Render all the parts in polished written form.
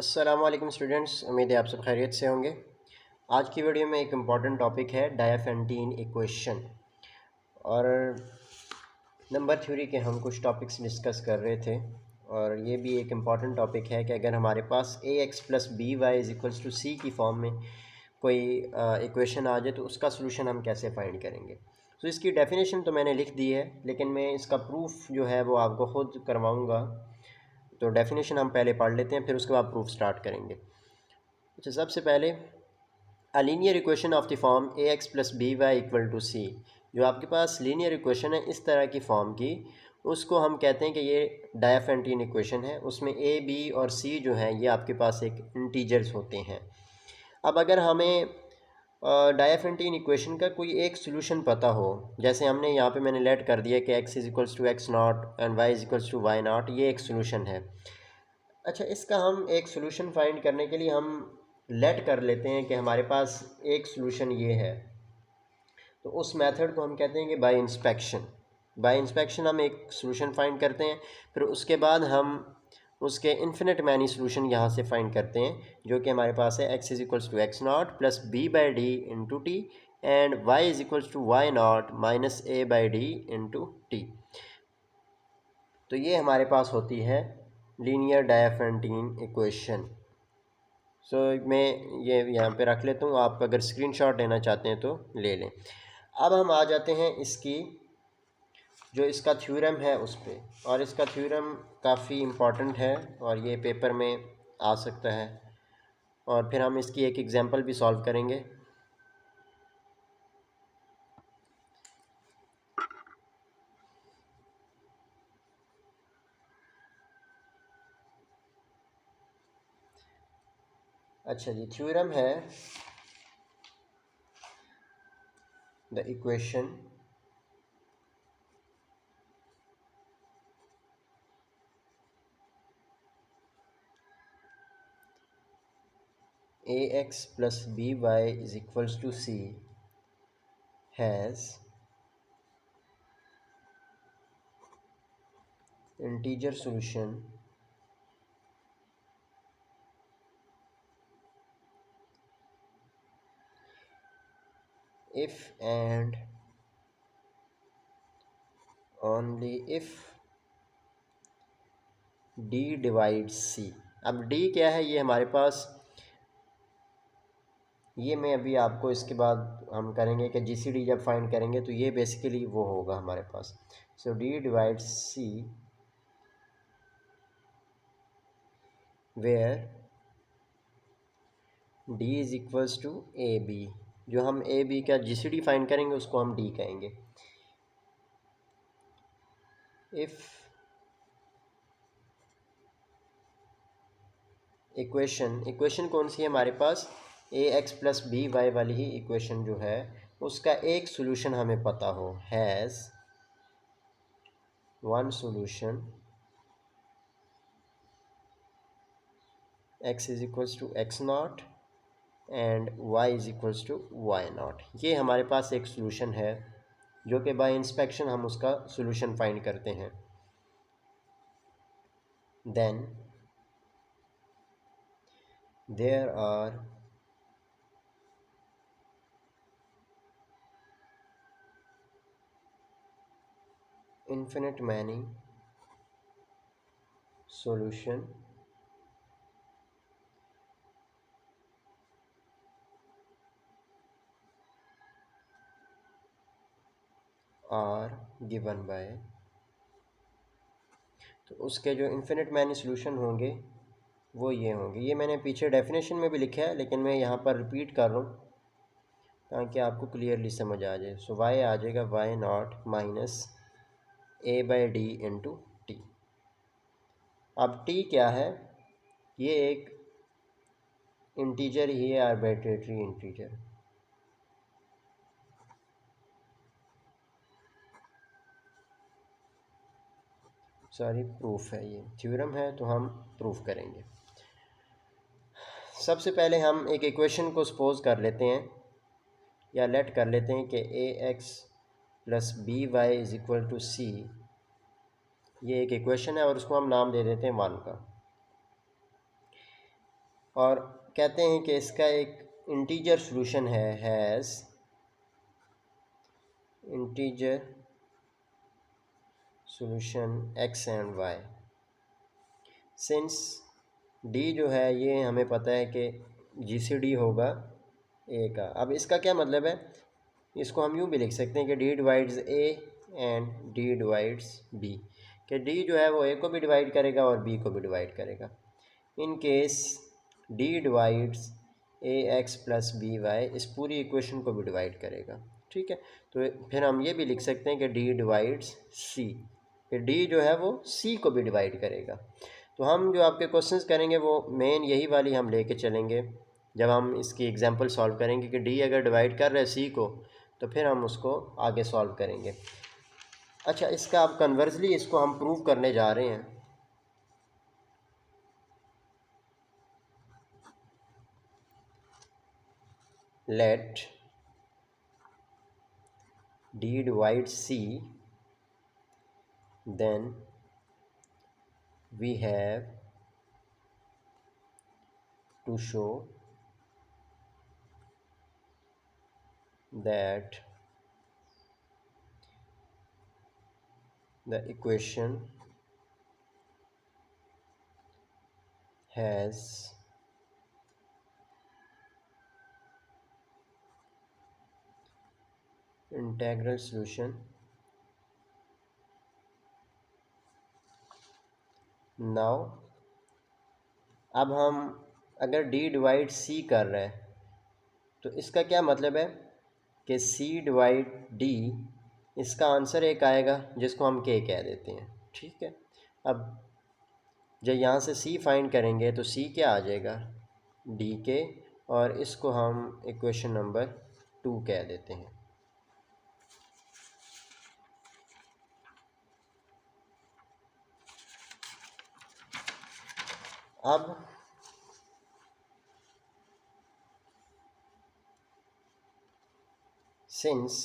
अस्सलाम वालेकुम स्टूडेंट्स, उम्मीद है आप सब खैरियत से होंगे। आज की वीडियो में एक इम्पॉर्टेंट टॉपिक है डायाफेंटीन इक्वेशन और नंबर थ्योरी के हम कुछ टॉपिक्स डिस्कस कर रहे थे। और ये भी एक इम्पॉर्टेंट टॉपिक है कि अगर हमारे पास a x plus B y is equals to c की फॉर्म में कोई इक्वेशन आ जाए तो उसका सोल्यूशन हम कैसे फाइंड करेंगे। तो इसकी डेफिनेशन तो मैंने लिख दी है, लेकिन मैं इसका प्रूफ जो है वो आपको ख़ुद करवाऊँगा। तो डेफिनेशन हम पहले पढ़ लेते हैं, फिर उसके बाद प्रूफ स्टार्ट करेंगे। अच्छा, सबसे पहले a linear equation of the form a x plus B y equal to c. जो आपके पास लीनियर इक्वेशन है इस तरह की फॉर्म की, उसको हम कहते हैं कि ये डायाफेंटीन इक्वेशन है। उसमें ए बी और सी जो है ये आपके पास एक इंटीजर्स होते हैं। अब अगर हमें डायाफेंटीन इक्वेशन का कोई एक सोल्यूशन पता हो, जैसे हमने यहाँ पे मैंने लेट कर दिया कि x is equals to X naught and y is equals to Y naught, ये एक सोल्यूशन है। अच्छा, इसका हम एक सोल्यूशन फाइंड करने के लिए हम लेट कर लेते हैं कि हमारे पास एक सोल्यूशन ये है। तो उस मेथड को हम कहते हैं कि बाय इंस्पेक्शन हम एक सोल्यूशन फाइंड करते हैं। फिर उसके बाद हम उसके इन्फिनिट मैनी सोल्यूशन यहाँ से फाइंड करते हैं, जो कि हमारे पास है x is equals to X not plus B by D into T and y is equals to Y not minus A by D into T. तो ये हमारे पास होती है लीनियर डायाफेंटीन इक्वेशन। सो मैं ये यहाँ पे रख लेता हूँ, आप अगर स्क्रीनशॉट लेना चाहते हैं तो ले लें। अब हम आ जाते हैं इसकी जो इसका थ्योरम है उस पर, और इसका थ्योरम काफ़ी इम्पॉर्टेंट है और ये पेपर में आ सकता है। और फिर हम इसकी एक एग्जांपल भी सॉल्व करेंगे। अच्छा जी, थ्योरम है the equation ax plus by is equals to c has integer solution if and only if d divides c। अब d क्या है ये हमारे पास, ये मैं अभी आपको इसके बाद हम करेंगे कि जीसीडी जब फाइंड करेंगे तो ये बेसिकली वो होगा हमारे पास। So d divides c where d is equals to A B. जो हम ए बी का जीसीडी फाइंड करेंगे उसको हम d कहेंगे। इफ़ इक्वेशन कौन सी है हमारे पास, a x plus B Y वाली ही इक्वेशन जो है उसका एक सोल्यूशन हमें पता हो, has one solution x is equals to X naught and y is equals to Y naught. ये हमारे पास एक सोल्यूशन है जो कि बाय इंस्पेक्शन हम उसका सोल्यूशन फाइंड करते हैं। Then there are infinite many solution are given by। तो उसके जो इन्फिनिट मैनी सॉल्यूशन होंगे वो ये होंगे। ये मैंने पीछे डेफिनेशन में भी लिखा है, लेकिन मैं यहाँ पर रिपीट कर रहा हूँ ताकि आपको क्लियरली समझ आ जाए। सो वाई आ जाएगा Y not minus A by D into T. अब टी क्या है, ये एक इंटीजर ही है, आर्बिट्रेटरी इंटीजर। सॉरी, प्रूफ है, ये थ्योरम है तो हम प्रूफ करेंगे। सबसे पहले हम एक इक्वेशन को सपोज कर लेते हैं या लेट कर लेते हैं कि a x plus B y is equal to c. ये एक इक्वेशन है और उसको हम नाम दे देते हैं 1 का। और कहते हैं कि इसका एक integer solution has integer solution x and y। Since d जो है ये हमें पता है कि GCD होगा a का। अब इसका क्या मतलब है, इसको हम यूँ भी लिख सकते हैं कि d divides a and d divides b, कि d जो है वो a को भी डिवाइड करेगा और b को भी डिवाइड करेगा। In case d divides A x plus B Y, इस पूरी इक्वेशन को भी डिवाइड करेगा। ठीक है, तो फिर हम ये भी लिख सकते हैं कि d डिवाइड्स c, कि d जो है वो c को भी डिवाइड करेगा। तो हम जो आपके क्वेश्चंस करेंगे वो मेन यही वाली हम लेके चलेंगे जब हम इसकी एग्जांपल सॉल्व करेंगे कि d अगर डिवाइड कर रहे हैं c को, तो फिर हम उसको आगे सॉल्व करेंगे। अच्छा, इसका अब कन्वर्सली इसको हम प्रूव करने जा रहे हैं। Let d divides c, then we have to show that the equation has integral solution। Now अब हम अगर d डिवाइड c कर रहे हैं तो इसका क्या मतलब है कि c डिवाइड d, इसका आंसर एक आएगा जिसको हम k कह देते हैं। ठीक है, अब जब यहाँ से c फाइंड करेंगे तो c क्या आ जाएगा, dk, और इसको हम इक्वेशन नंबर 2 कह देते हैं। अब सिंस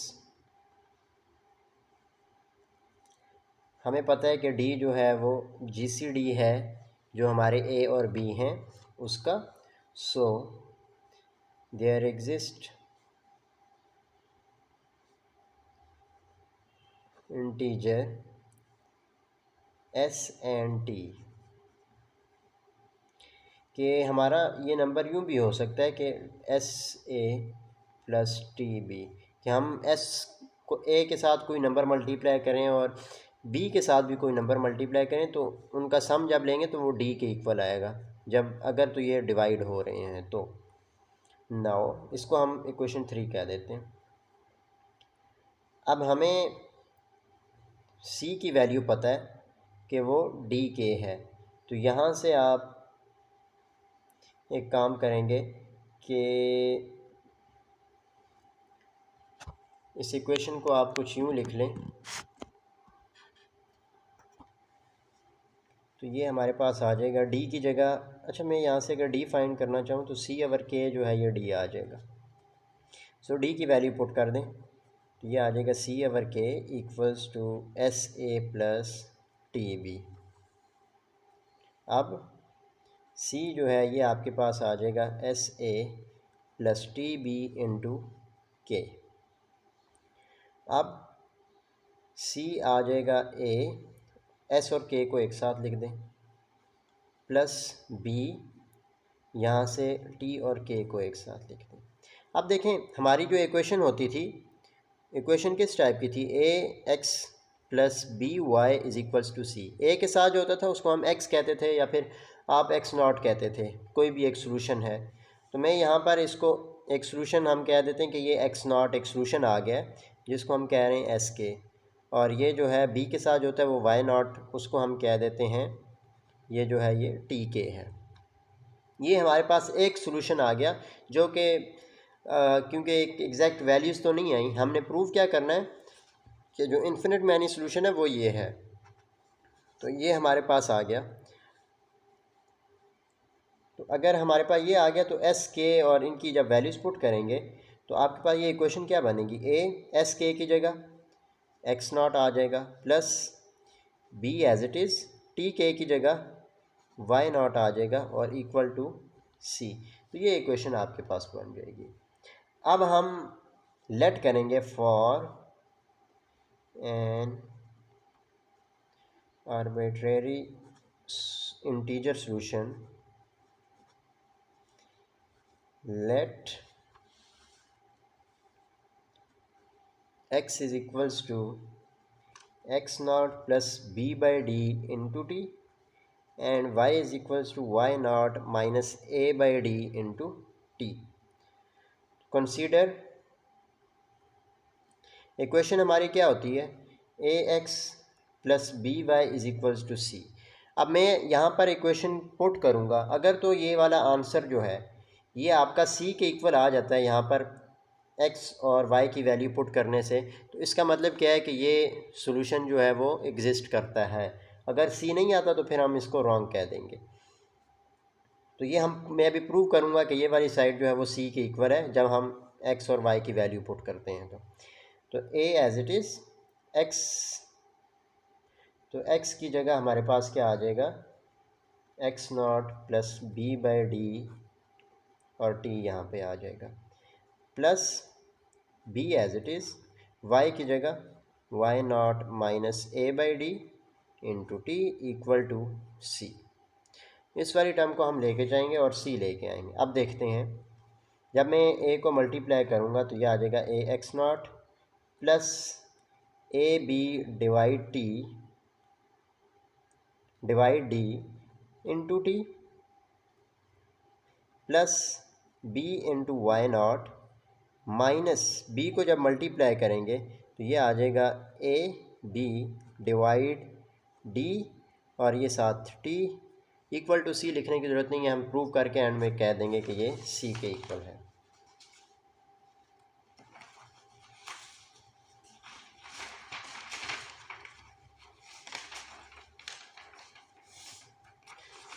हमें पता है कि d जो है वो GCD है जो हमारे a और b हैं उसका, so there exist integer s and t, कि हमारा ये नंबर यूँ भी हो सकता है कि SA प्लस TB, कि हम s को a के साथ कोई नंबर मल्टीप्लाई करें और b के साथ भी कोई नंबर मल्टीप्लाई करें तो उनका सम जब लेंगे तो वो d के इक्वल आएगा, जब अगर तो ये डिवाइड हो रहे हैं तो। नाउ इसको हम इक्वेशन 3 कह देते हैं। अब हमें c की वैल्यू पता है कि वो dk है, तो यहाँ से आप एक काम करेंगे कि इस इक्वेशन को आप कुछ यूँ लिख लें, तो ये हमारे पास आ जाएगा d की जगह। अच्छा, मैं यहाँ से अगर d फाइंड करना चाहूँ तो c ओवर k जो है ये d आ जाएगा। सो d की वैल्यू पुट कर दें तो ये आ जाएगा c over k equals to SA plus TB। अब c जो है ये आपके पास आ जाएगा SA plus TB into k। अब c आ जाएगा a, s और k को एक साथ लिख दें, प्लस b, यहाँ से t और k को एक साथ लिख दें। अब देखें हमारी जो इक्वेशन होती थी, इक्वेशन किस टाइप की थी, a x plus B y is equals to c. A के साथ जो होता था उसको हम x कहते थे या फिर आप x नॉट कहते थे, कोई भी एक सोल्यूशन है। तो मैं यहाँ पर इसको एक सोल्यूशन हम कह देते हैं कि ये x नॉट एक सोल्यूशन आ गया जिसको हम कह रहे हैं SK, और ये जो है b के साथ जो होता है वो y नॉट, उसको हम कह देते हैं ये जो है ये TK है। ये हमारे पास एक सोल्यूशन आ गया जो कि क्योंकि एक एग्जैक्ट वैल्यूज़ तो नहीं आई, हमने प्रूव क्या करना है कि जो इन्फिनिट मैनी सोल्यूशन है वो ये है। तो ये हमारे पास आ गया। तो अगर हमारे पास ये आ गया तो एस के और इनकी जब वैल्यूज़ पुट करेंगे तो आपके पास ये इक्वेशन क्या बनेगी, ए एस के की जगह एक्स नॉट आ जाएगा plus B as it is T के की जगह वाई नॉट आ जाएगा और इक्वल टू सी। तो ये इक्वेशन आपके पास बन जाएगी। अब हम लेट करेंगे for an arbitrary integer solution, let x is equals to x not plus b by D into T and y is equals to y not minus a by D into t. Consider equation हमारी क्या होती है, a x plus B y is equals to c. अब मैं यहाँ पर equation put करूँगा, अगर तो ये वाला आंसर जो है ये आपका सी के इक्वल आ जाता है यहाँ पर एक्स और वाई की वैल्यू पुट करने से, तो इसका मतलब क्या है कि ये सोल्यूशन जो है वो एग्जिस्ट करता है। अगर सी नहीं आता तो फिर हम इसको रॉन्ग कह देंगे। तो ये मैं अभी प्रूव करूँगा कि ये वाली साइड जो है वो सी के इक्वल है जब हम एक्स और वाई की वैल्यू पुट करते हैं। तो a as it is x, तो एक्स की जगह हमारे पास क्या आ जाएगा, x not plus B by d और टी यहाँ पे आ जाएगा, plus B as it is y की जगह y not minus A by D into t equal to c. इस वाली टर्म को हम लेके जाएंगे और सी लेके आएंगे। अब देखते हैं, जब मैं ए को मल्टीप्लाई करूँगा तो यह आ जाएगा a x not plus a b divide t divide d into t plus b into y not minus b को जब मल्टीप्लाई करेंगे तो ये आ जाएगा ए बी डिवाइड डी और ये साथ टी इक्वल टू सी। लिखने की ज़रूरत नहीं है, हम प्रूव करके एंड में कह देंगे कि ये सी के इक्वल है।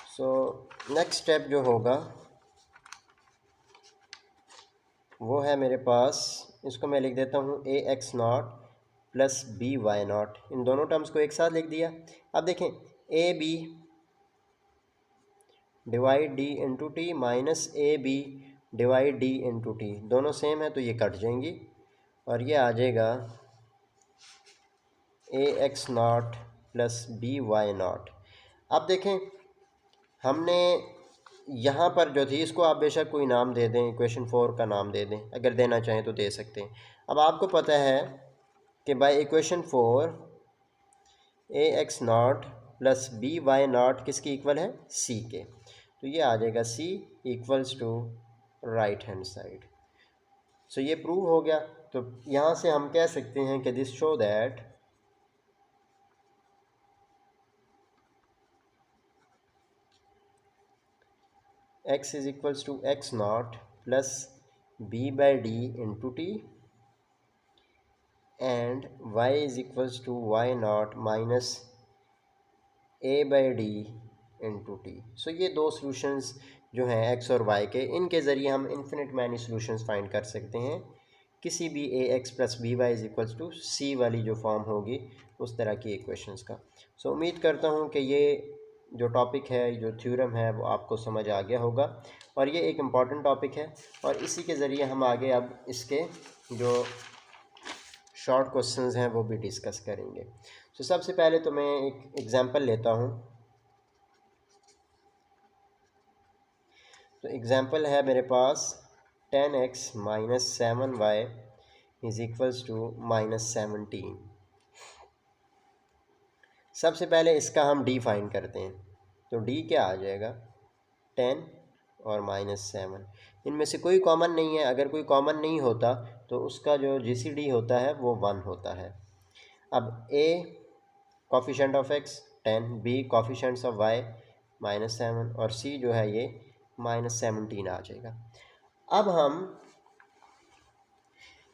सो नेक्स्ट स्टेप जो होगा वो है मेरे पास, इसको मैं लिख देता हूँ a x not plus B Y not, इन दोनों टर्म्स को एक साथ लिख दिया। अब देखें a b divide d into t minus a b divide d into t, दोनों सेम है तो ये कट जाएंगी और ये आ जाएगा a x not plus B Y not. अब देखें हमने यहाँ पर जो थी, इसको आप बेशक कोई नाम दे दें, इक्वेशन 4 का नाम दे दें, अगर देना चाहें तो दे सकते हैं। अब आपको पता है कि by equation 4 A x not plus B Y naught किसकी इक्वल है, सी के। तो ये आ जाएगा C equals to right hand side. So ये प्रूव हो गया। तो यहाँ से हम कह सकते हैं कि this show that x is equals to x naught plus b by d into t and y is equals to y naught minus a by d into t। सो ये दो सॉल्यूशंस जो हैं x और y के, इनके ज़रिए हम infinite many solutions find कर सकते हैं किसी भी a x plus B y is equals to c वाली जो फॉर्म होगी उस तरह की इक्वेशंस का। सो उम्मीद करता हूँ कि ये जो टॉपिक है, जो थ्योरम है, वो आपको समझ आ गया होगा और ये एक इम्पॉर्टेंट टॉपिक है और इसी के ज़रिए हम आगे अब इसके जो शॉर्ट क्वेश्चंस हैं वो भी डिस्कस करेंगे। तो सबसे पहले तो मैं एक एग्ज़ाम्पल लेता हूँ। तो एग्ज़ाम्पल है मेरे पास 10x minus 7y is equals to minus 17। सबसे पहले इसका हम डी फाइंड करते हैं। तो डी क्या आ जाएगा, 10 और माइनस 7, इनमें से कोई कॉमन नहीं है। अगर कोई कॉमन नहीं होता तो उसका जो जीसीडी होता है वो 1 होता है। अब a coefficient of x 10, b coefficients of y minus 7 और सी जो है ये माइनस 17 आ जाएगा। अब हम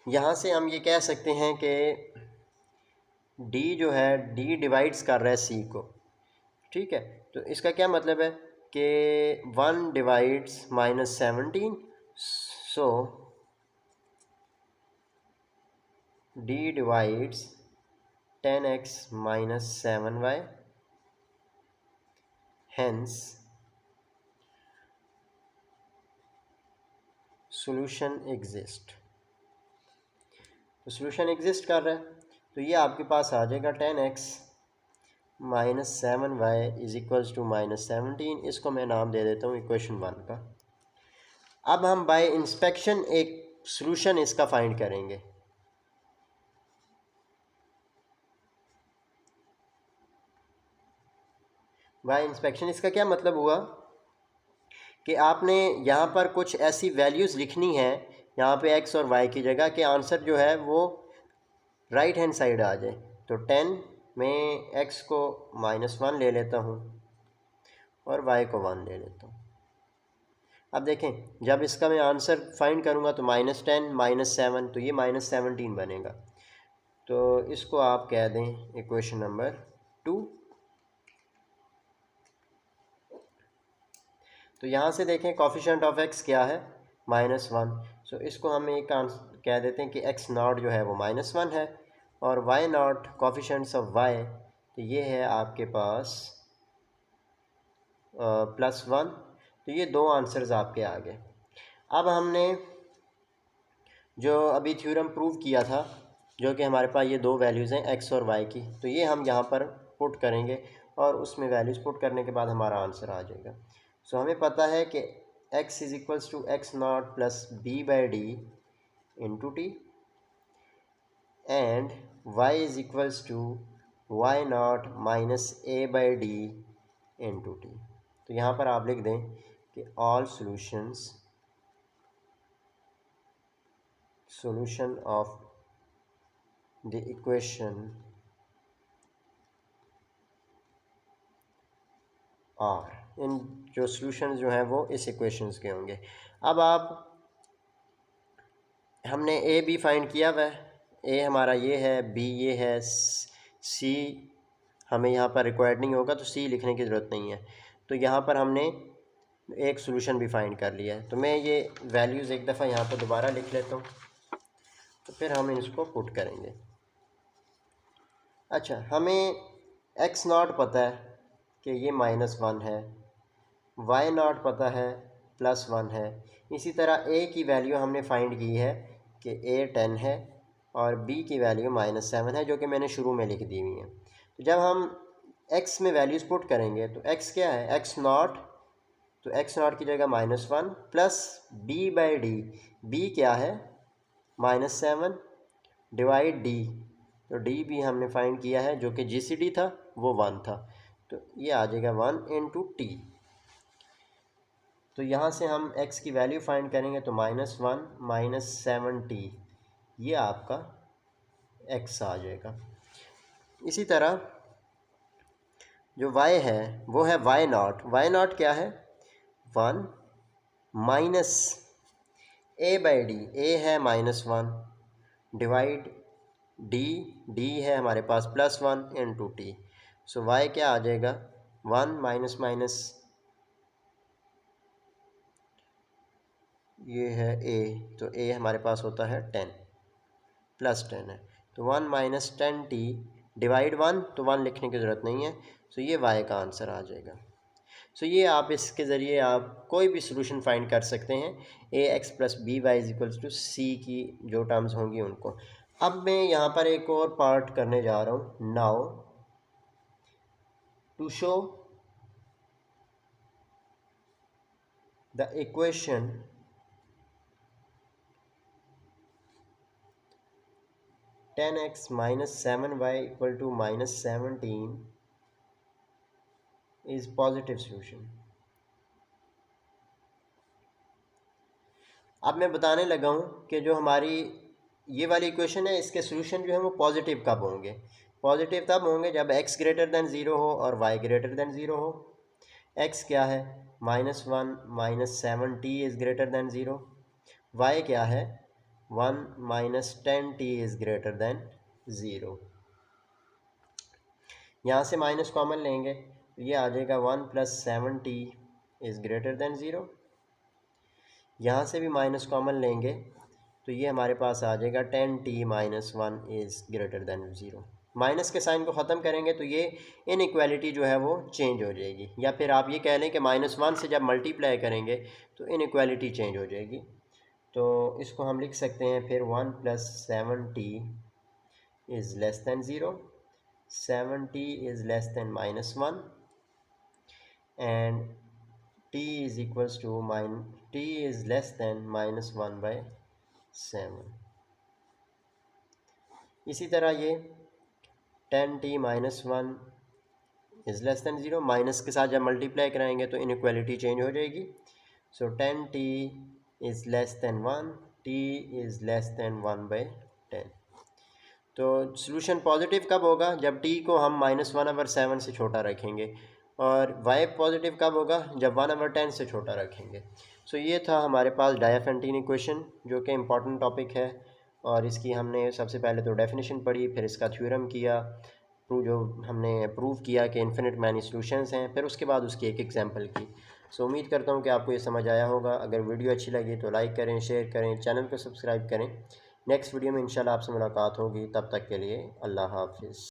यहाँ से हम ये कह सकते हैं कि डी जो है डी डिवाइड्स कर रहा है सी को, ठीक है। तो इसका क्या मतलब है कि 1 divides minus 17, so d divides 10x minus 7y, hence solution exist, तो सोल्यूशन एग्जिस्ट कर रहा है, तो ये आपके पास आ जाएगा 10x minus 7y is equals to minus 17। इसको मैं नाम दे देता हूँ इक्वेशन 1 का। अब हम बाय इंस्पेक्शन एक सोल्यूशन इसका फाइंड करेंगे। बाय इंस्पेक्शन इसका क्या मतलब हुआ कि आपने यहाँ पर कुछ ऐसी वैल्यूज़ लिखनी है यहाँ पे x और y की जगह के आंसर जो है वो राइट हैंड साइड आ जाए। तो 10 में x को -1 ले लेता हूँ और y को 1 ले लेता हूँ। अब देखें जब इसका मैं आंसर फाइंड करूँगा तो -10 -7, तो ये -17 बनेगा। तो इसको आप कह दें इक्वेशन नंबर 2। तो यहाँ से देखें कोफिशिएंट ऑफ x क्या है, -1। सो इसको हम एक कह देते हैं कि x नॉट जो है वो -1 है और y not coefficients of y, तो ये है आपके पास +1। तो ये दो आंसर्स आपके आ गए। अब हमने जो अभी थ्योरम प्रूव किया था, जो कि हमारे पास ये दो वैल्यूज़ हैं x और y की, तो ये हम यहाँ पर पुट करेंगे और उसमें वैल्यूज़ पुट करने के बाद हमारा आंसर आ जाएगा। सो हमें पता है कि x is equals to x not plus b by D into T and y is equals to y not minus a by D into T. तो यहाँ पर आप लिख दें कि all solution of the equation are, इन जो solutions जो हैं वो इस इक्वेशंस के होंगे। अब आप हमने ए बी फाइंड किया हुआ है, ए हमारा ये है, बी ये है, सी हमें यहाँ पर रिक्वायर्ड नहीं होगा तो सी लिखने की ज़रूरत नहीं है। तो यहाँ पर हमने एक सॉल्यूशन भी फाइंड कर लिया है। तो मैं ये वैल्यूज़ एक दफ़ा यहाँ पर दोबारा लिख लेता हूँ, तो फिर हम इसको पुट करेंगे। अच्छा, हमें x नॉट पता है कि ये -1 है, y नॉट पता है +1 है। इसी तरह a की वैल्यू हमने फाइंड की है कि a 10 है और b की वैल्यू -7 है, जो कि मैंने शुरू में लिख दी हुई है। तो जब हम x में वैल्यूज़ पुट करेंगे तो x क्या है, x नॉट, तो x नॉट की जगह -1 plus b by D, b क्या है -7 डिवाइड d, तो d भी हमने फाइंड किया है जो कि GCD था वो 1 था, तो ये आ जाएगा 1 इंटू टी। तो यहाँ से हम x की वैल्यू फाइंड करेंगे तो -1 -7t, ये आपका x आ जाएगा। इसी तरह जो y है वो है y नॉट, y नॉट क्या है 1 minus a by D, a है -1 डिवाइड d है हमारे पास +1 इंटू टी। सो y क्या आ जाएगा 1 माइनस माइनस, ये है a, तो a हमारे पास होता है 10 +10 है, तो 1 माइनस 10t डिवाइड 1, तो 1 लिखने की ज़रूरत नहीं है। सो ये y का आंसर आ जाएगा। सो ये आप इसके ज़रिए आप कोई भी सोल्यूशन फाइंड कर सकते हैं, ax plus B y is equals to c की जो टर्म्स होंगी उनको। अब मैं यहाँ पर एक और पार्ट करने जा रहा हूँ, now to show the equation (10x minus 7y equal to minus 17) is positive solution। अब मैं बताने लगा हूँ कि जो हमारी ये वाली इक्वेशन है इसके सॉल्यूशन जो है वो पॉजिटिव कब होंगे। पॉजिटिव तब होंगे जब x ग्रेटर दैन 0 हो और y ग्रेटर दैन 0 हो। x क्या है -1 -7t is greater than 0, y क्या है 1 -10t इज़ ग्रेटर दैन 0। यहाँ से माइनस कॉमन लेंगे तो ये आ जाएगा 1 + 7t इज़ ग्रेटर दैन 0। यहाँ से भी माइनस कॉमन लेंगे तो ये हमारे पास आ जाएगा 10t - 1 is greater than 0। Minus के साइन को ख़त्म करेंगे तो ये इनइक्वालिटी जो है वो चेंज हो जाएगी, या फिर आप ये कह लें कि -1 से जब मल्टीप्लाई करेंगे तो इनइक्वालिटी चेंज हो जाएगी। तो इसको हम लिख सकते हैं फिर 1 + 7t is less than 0, 7t is less than -1 and t is equals to t is less than -1/7। इसी तरह ये 10t - 1 is less than 0, minus के साथ जब मल्टीप्लाई कराएंगे तो इनइक्वालिटी चेंज हो जाएगी। सो 10t is less than 1, t is less then 1/10। तो सॉल्यूशन पॉजिटिव कब होगा? जब t को हम -1/7 से छोटा रखेंगे, और y पॉजिटिव कब होगा? जब 1/10 से छोटा रखेंगे। सो ये था हमारे पास डायफेंटीन इक्वेशन, जो कि इम्पॉर्टेंट टॉपिक है, और इसकी हमने सबसे पहले तो डेफिनेशन पढ़ी, फिर इसका थ्योरम किया, जो हमने प्रूव किया कि इन्फिनिट मैनी सॉल्यूशंस हैं, फिर उसके बाद उसकी एक एग्जांपल की। सो उम्मीद करता हूँ कि आपको ये समझ आया होगा। अगर वीडियो अच्छी लगी तो लाइक करें, शेयर करें, चैनल को सब्सक्राइब करें। नेक्स्ट वीडियो में इंशाल्लाह आपसे मुलाकात होगी, तब तक के लिए अल्लाह हाफिज़।